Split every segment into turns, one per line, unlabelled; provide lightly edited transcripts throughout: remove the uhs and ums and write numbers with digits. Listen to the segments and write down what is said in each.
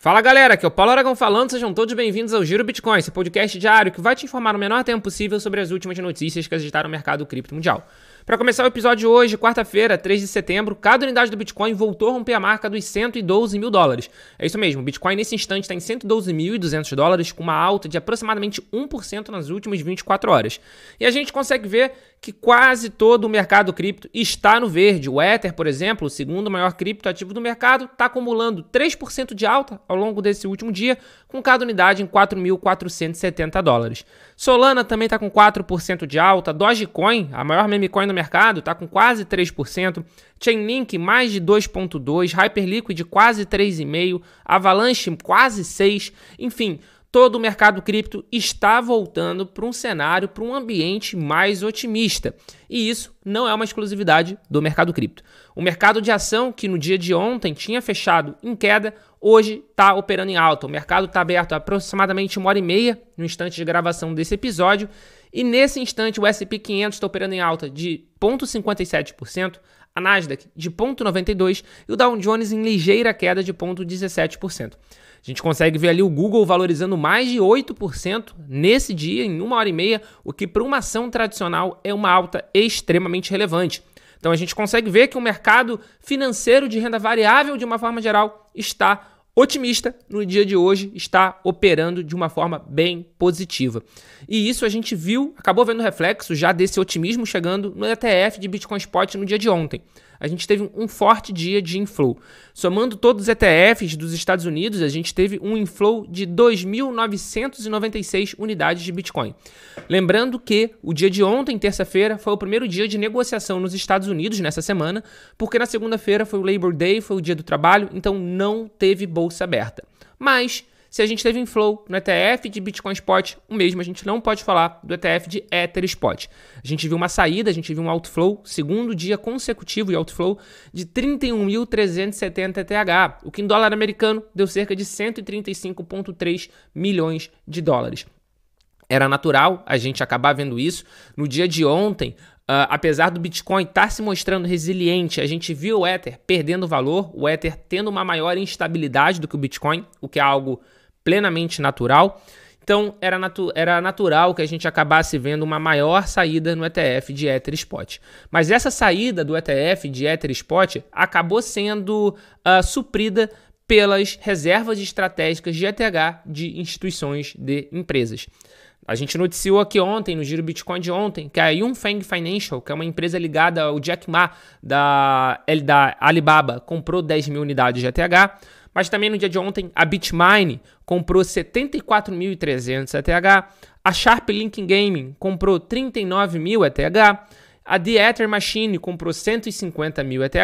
Fala galera, aqui é o Paulo Aragão falando, sejam todos bem-vindos ao Giro Bitcoin, esse podcast diário que vai te informar no menor tempo possível sobre as últimas notícias que agitaram o mercado cripto mundial. Para começar o episódio de hoje, quarta-feira, 3 de setembro, cada unidade do Bitcoin voltou a romper a marca dos 112 mil dólares. É isso mesmo, o Bitcoin nesse instante está em 112.200 dólares, com uma alta de aproximadamente 1% nas últimas 24 horas. E a gente consegue ver que quase todo o mercado cripto está no verde. O Ether, por exemplo, o segundo maior criptoativo do mercado, está acumulando 3% de alta ao longo desse último dia, com cada unidade em 4.470 dólares. Solana também está com 4% de alta, Dogecoin, a maior meme coin do mercado, está com quase 3%, Chainlink mais de 2,2%, Hyperliquid quase 3,5%, Avalanche quase 6%, enfim, todo o mercado cripto está voltando para um cenário, para um ambiente mais otimista. E isso não é uma exclusividade do mercado cripto. O mercado de ação, que no dia de ontem tinha fechado em queda, hoje está operando em alta. O mercado está aberto há aproximadamente 1h30 no instante de gravação desse episódio. E nesse instante o S&P 500 está operando em alta de 0,57%, a Nasdaq de 0,92% e o Dow Jones em ligeira queda de 0,17%. A gente consegue ver ali o Google valorizando mais de 8% nesse dia, em 1h30, o que para uma ação tradicional é uma alta extremamente relevante. Então a gente consegue ver que o mercado financeiro de renda variável, de uma forma geral, está otimista no dia de hoje, está operando de uma forma bem positiva. E isso a gente viu, acabou vendo reflexo já desse otimismo chegando no ETF de Bitcoin Spot no dia de ontem. A gente teve um forte dia de inflow. Somando todos os ETFs dos Estados Unidos, a gente teve um inflow de 2.996 unidades de Bitcoin. Lembrando que o dia de ontem, terça-feira, foi o primeiro dia de negociação nos Estados Unidos nessa semana, porque na segunda-feira foi o Labor Day, foi o dia do trabalho, então não teve bolsa aberta. Mas se a gente teve inflow no ETF de Bitcoin Spot, o mesmo a gente não pode falar do ETF de Ether Spot. A gente viu uma saída, a gente viu um outflow, segundo dia consecutivo de outflow, de 31.370 ETH, o que em dólar americano deu cerca de 135,3 milhões de dólares. Era natural a gente acabar vendo isso. No dia de ontem, apesar do Bitcoin estar se mostrando resiliente, a gente viu o Ether perdendo valor, o Ether tendo uma maior instabilidade do que o Bitcoin, o que é algo plenamente natural. Então, era natural que a gente acabasse vendo uma maior saída no ETF de Ether Spot. Mas essa saída do ETF de Ether Spot acabou sendo suprida pelas reservas estratégicas de ETH de instituições de empresas. A gente noticiou aqui ontem, no Giro Bitcoin de ontem, que a Yunfeng Financial, que é uma empresa ligada ao Jack Ma da Alibaba, comprou 10 mil unidades de ETH, mas também no dia de ontem a Bitmine comprou 74.300 ETH, a Sharp Link Gaming comprou 39 mil ETH, a The Ether Machine comprou 150 mil ETH.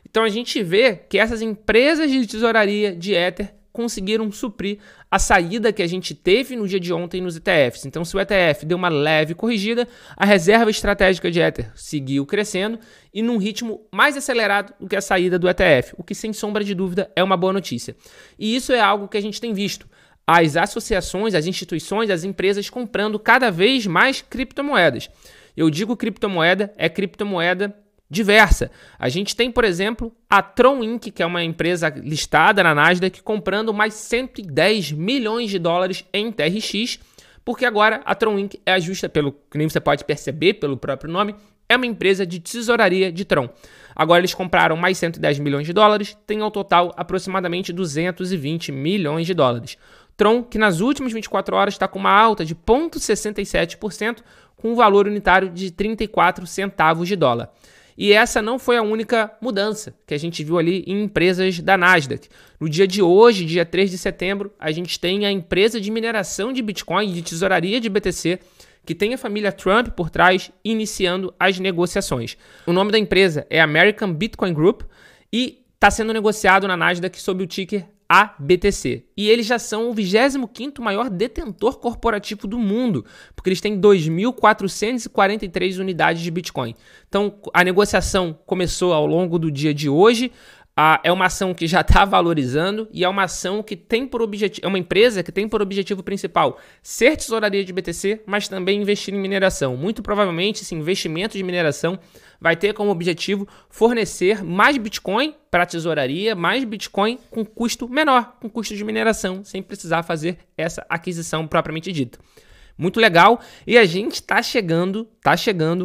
Então a gente vê que essas empresas de tesouraria de Ether conseguiram suprir a saída que a gente teve no dia de ontem nos ETFs. Então, se o ETF deu uma leve corrigida, a reserva estratégica de Ether seguiu crescendo e num ritmo mais acelerado do que a saída do ETF, o que, sem sombra de dúvida, é uma boa notícia. E isso é algo que a gente tem visto. As associações, as instituições, as empresas comprando cada vez mais criptomoedas. Eu digo criptomoeda, é criptomoeda diversa. A gente tem, por exemplo, a Tron Inc., que é uma empresa listada na Nasdaq, comprando mais 110 milhões de dólares em TRX, porque agora a Tron Inc. é justa, pelo que nem você pode perceber pelo próprio nome, é uma empresa de tesouraria de Tron. Agora eles compraram mais 110 milhões de dólares, tem ao total aproximadamente 220 milhões de dólares. Tron, que nas últimas 24 horas está com uma alta de 0,67%, com um valor unitário de 34 centavos de dólar. E essa não foi a única mudança que a gente viu ali em empresas da Nasdaq. No dia de hoje, dia 3 de setembro, a gente tem a empresa de mineração de Bitcoin e de tesouraria de BTC, que tem a família Trump por trás, iniciando as negociações. O nome da empresa é American Bitcoin Group e está sendo negociado na Nasdaq sob o ticker ABTC. E eles já são o 25º maior detentor corporativo do mundo, porque eles têm 2.443 unidades de Bitcoin. Então, a negociação começou ao longo do dia de hoje. É uma ação que já está valorizando e é uma ação que tem por objetivo, é uma empresa que tem por objetivo principal ser tesouraria de BTC, mas também investir em mineração. Muito provavelmente esse investimento de mineração vai ter como objetivo fornecer mais Bitcoin para a tesouraria, mais Bitcoin com custo menor, com custo de mineração, sem precisar fazer essa aquisição propriamente dita. Muito legal, e a gente está chegando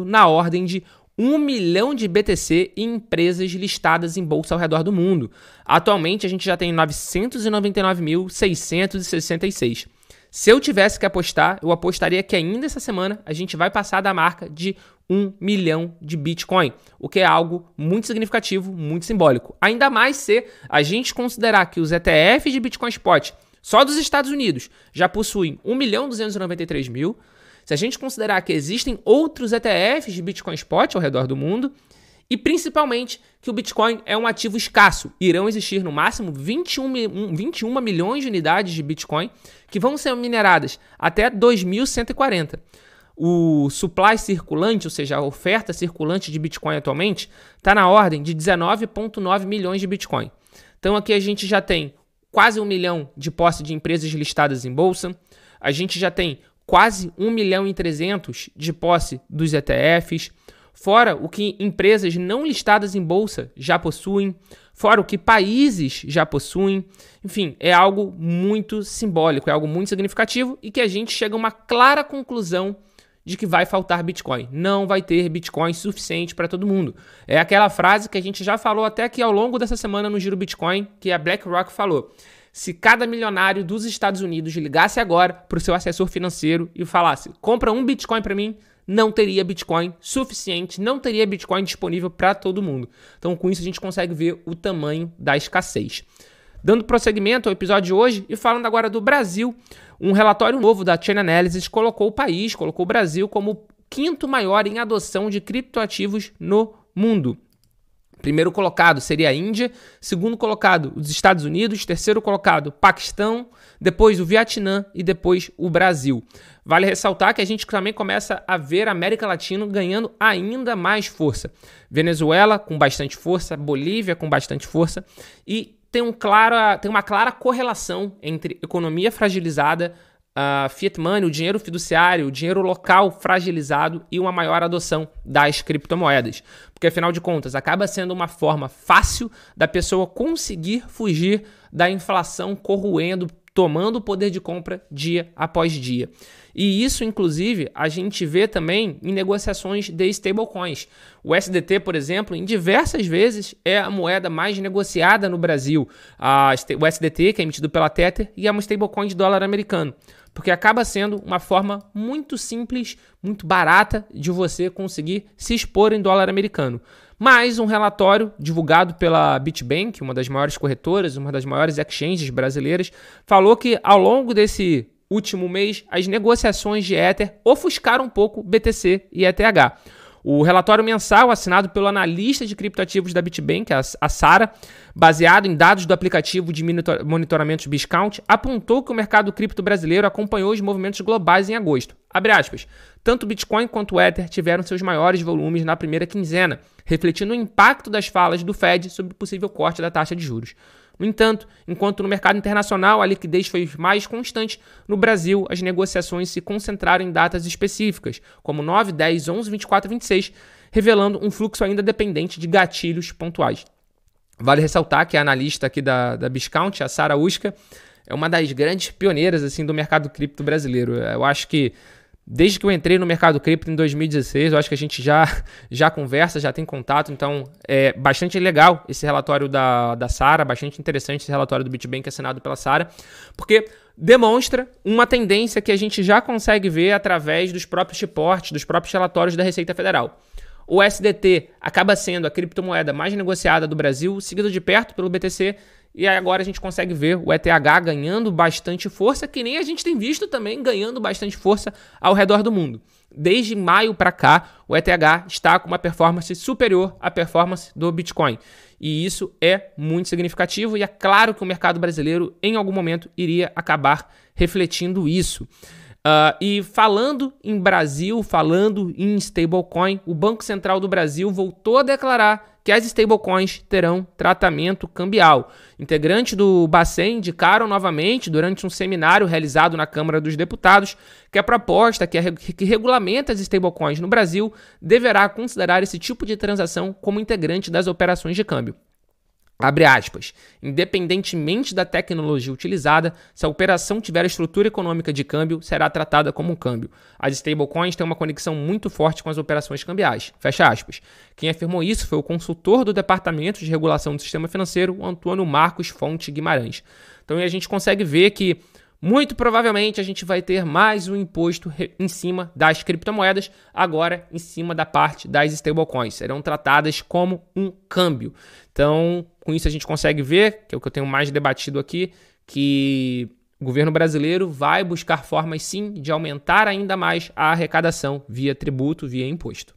na ordem de 1 milhão de BTC em empresas listadas em bolsa ao redor do mundo. Atualmente a gente já tem 999.666. Se eu tivesse que apostar, eu apostaria que ainda essa semana a gente vai passar da marca de 1 milhão de Bitcoin, o que é algo muito significativo, muito simbólico. Ainda mais se a gente considerar que os ETFs de Bitcoin Spot só dos Estados Unidos já possuem 1.293.000. Se a gente considerar que existem outros ETFs de Bitcoin Spot ao redor do mundo, e principalmente que o Bitcoin é um ativo escasso, irão existir no máximo 21 milhões de unidades de Bitcoin que vão ser mineradas até 2140. O supply circulante, ou seja, a oferta circulante de Bitcoin atualmente, está na ordem de 19,9 milhões de Bitcoin. Então aqui a gente já tem quase 1 milhão de posse de empresas listadas em bolsa, a gente já tem quase 1 milhão e 300 de posse dos ETFs, fora o que empresas não listadas em bolsa já possuem, fora o que países já possuem. Enfim, é algo muito simbólico, é algo muito significativo e que a gente chega a uma clara conclusão de que vai faltar Bitcoin. Não vai ter Bitcoin suficiente para todo mundo. É aquela frase que a gente já falou até aqui ao longo dessa semana no Giro Bitcoin, que a BlackRock falou. Se cada milionário dos Estados Unidos ligasse agora para o seu assessor financeiro e falasse, compra um Bitcoin para mim, não teria Bitcoin suficiente, não teria Bitcoin disponível para todo mundo. Então, com isso, a gente consegue ver o tamanho da escassez. Dando prosseguimento ao episódio de hoje e falando agora do Brasil, um relatório novo da Chainalysis colocou o Brasil como o 5º maior em adoção de criptoativos no mundo. Primeiro colocado seria a Índia, segundo colocado os Estados Unidos, terceiro colocado Paquistão, depois o Vietnã e depois o Brasil. Vale ressaltar que a gente também começa a ver a América Latina ganhando ainda mais força. Venezuela com bastante força, Bolívia com bastante força e tem uma clara correlação entre economia fragilizada, fiat money, o dinheiro fiduciário, o dinheiro local fragilizado e uma maior adoção das criptomoedas. Porque, afinal de contas, acaba sendo uma forma fácil da pessoa conseguir fugir da inflação corroendo, tomando o poder de compra dia após dia. E isso, inclusive, a gente vê também em negociações de stablecoins. O USDT, por exemplo, em diversas vezes é a moeda mais negociada no Brasil. O USDT, que é emitido pela Tether, e é uma stablecoin de dólar americano. Porque acaba sendo uma forma muito simples, muito barata de você conseguir se expor em dólar americano. Mas um relatório divulgado pela BitBank, uma das maiores corretoras, uma das maiores exchanges brasileiras, falou que ao longo desse último mês, as negociações de Ether ofuscaram um pouco BTC e ETH. O relatório mensal assinado pelo analista de criptoativos da BitBank, a Sara, baseado em dados do aplicativo de monitoramento Biscount, apontou que o mercado cripto brasileiro acompanhou os movimentos globais em agosto. Abre aspas. Tanto o Bitcoin quanto o Ether tiveram seus maiores volumes na primeira quinzena, refletindo o impacto das falas do Fed sobre o possível corte da taxa de juros. No entanto, enquanto no mercado internacional a liquidez foi mais constante, no Brasil as negociações se concentraram em datas específicas, como 9, 10, 11, 24 e 26, revelando um fluxo ainda dependente de gatilhos pontuais. Vale ressaltar que a analista aqui da Biscount, a Sara Uska, é uma das grandes pioneiras assim, do mercado cripto brasileiro. Eu acho que desde que eu entrei no mercado cripto em 2016, eu acho que a gente já conversa, já tem contato, então é bastante legal esse relatório da Sara, bastante interessante esse relatório do BitBank assinado pela Sara, porque demonstra uma tendência que a gente já consegue ver através dos próprios reportes, dos próprios relatórios da Receita Federal. O USDT acaba sendo a criptomoeda mais negociada do Brasil, seguido de perto pelo BTC, e agora a gente consegue ver o ETH ganhando bastante força, que nem a gente tem visto também ganhando bastante força ao redor do mundo. Desde maio para cá, o ETH está com uma performance superior à performance do Bitcoin. E isso é muito significativo e é claro que o mercado brasileiro, em algum momento, iria acabar refletindo isso. E falando em Brasil, falando em stablecoin, o Banco Central do Brasil voltou a declarar que as stablecoins terão tratamento cambial. Integrantes do Bacen indicaram novamente, durante um seminário realizado na Câmara dos Deputados, que a proposta que regulamenta as stablecoins no Brasil deverá considerar esse tipo de transação como integrante das operações de câmbio. Abre aspas. Independentemente da tecnologia utilizada, se a operação tiver a estrutura econômica de câmbio, será tratada como um câmbio. As stablecoins têm uma conexão muito forte com as operações cambiais. Fecha aspas. Quem afirmou isso foi o consultor do Departamento de Regulação do Sistema Financeiro, o Antônio Marcos Fonte Guimarães. Então a gente consegue ver que muito provavelmente a gente vai ter mais um imposto em cima das criptomoedas, agora em cima da parte das stablecoins. Serão tratadas como um câmbio. Então, com isso a gente consegue ver, que é o que eu tenho mais debatido aqui, que o governo brasileiro vai buscar formas sim de aumentar ainda mais a arrecadação via tributo, via imposto.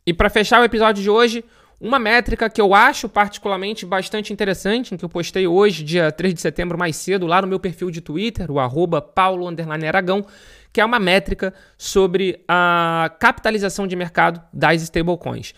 E para fechar o episódio de hoje, uma métrica que eu acho particularmente bastante interessante, em que eu postei hoje, dia 3 de setembro, mais cedo, lá no meu perfil de Twitter, o @paulo_aragão, que é uma métrica sobre a capitalização de mercado das stablecoins.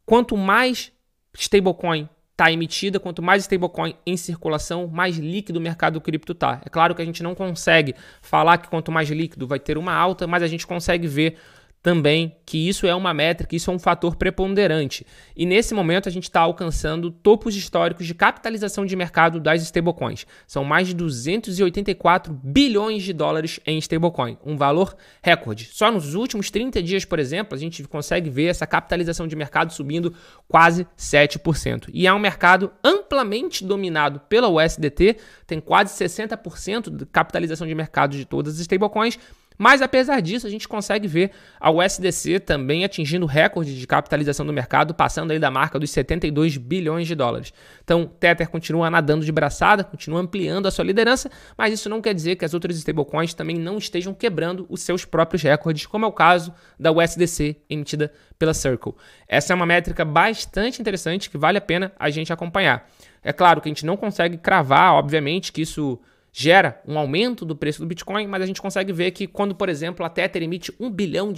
Quanto mais stablecoin está emitida, quanto mais stablecoin em circulação, mais líquido o mercado cripto está. É claro que a gente não consegue falar que quanto mais líquido vai ter uma alta, mas a gente consegue ver também que isso é uma métrica, isso é um fator preponderante. E nesse momento a gente está alcançando topos históricos de capitalização de mercado das stablecoins. São mais de 284 bilhões de dólares em stablecoin, um valor recorde. Só nos últimos 30 dias, por exemplo, a gente consegue ver essa capitalização de mercado subindo quase 7%. E é um mercado amplamente dominado pela USDT, tem quase 60% de capitalização de mercado de todas as stablecoins. Mas, apesar disso, a gente consegue ver a USDC também atingindo recorde de capitalização do mercado, passando aí da marca dos 72 bilhões de dólares. Então, Tether continua nadando de braçada, continua ampliando a sua liderança, mas isso não quer dizer que as outras stablecoins também não estejam quebrando os seus próprios recordes, como é o caso da USDC emitida pela Circle. Essa é uma métrica bastante interessante que vale a pena a gente acompanhar. É claro que a gente não consegue cravar, obviamente, que isso gera um aumento do preço do Bitcoin, mas a gente consegue ver que quando, por exemplo, a Tether emite $1 bilhão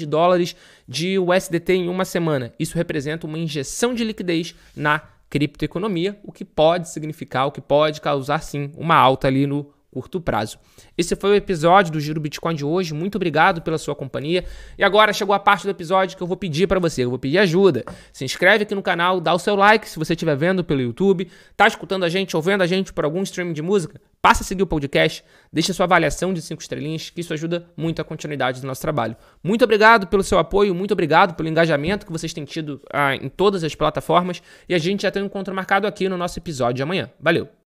de USDT em uma semana, isso representa uma injeção de liquidez na criptoeconomia, o que pode significar, o que pode causar sim uma alta ali no curto prazo. Esse foi o episódio do Giro Bitcoin de hoje. Muito obrigado pela sua companhia. E agora chegou a parte do episódio que eu vou pedir para você. Eu vou pedir ajuda. Se inscreve aqui no canal, dá o seu like se você estiver vendo pelo YouTube, tá escutando a gente ou vendo a gente por algum streaming de música, passa a seguir o podcast, deixa sua avaliação de 5 estrelinhas, que isso ajuda muito a continuidade do nosso trabalho. Muito obrigado pelo seu apoio, muito obrigado pelo engajamento que vocês têm tido em todas as plataformas e a gente já tem um encontro marcado aqui no nosso episódio de amanhã. Valeu!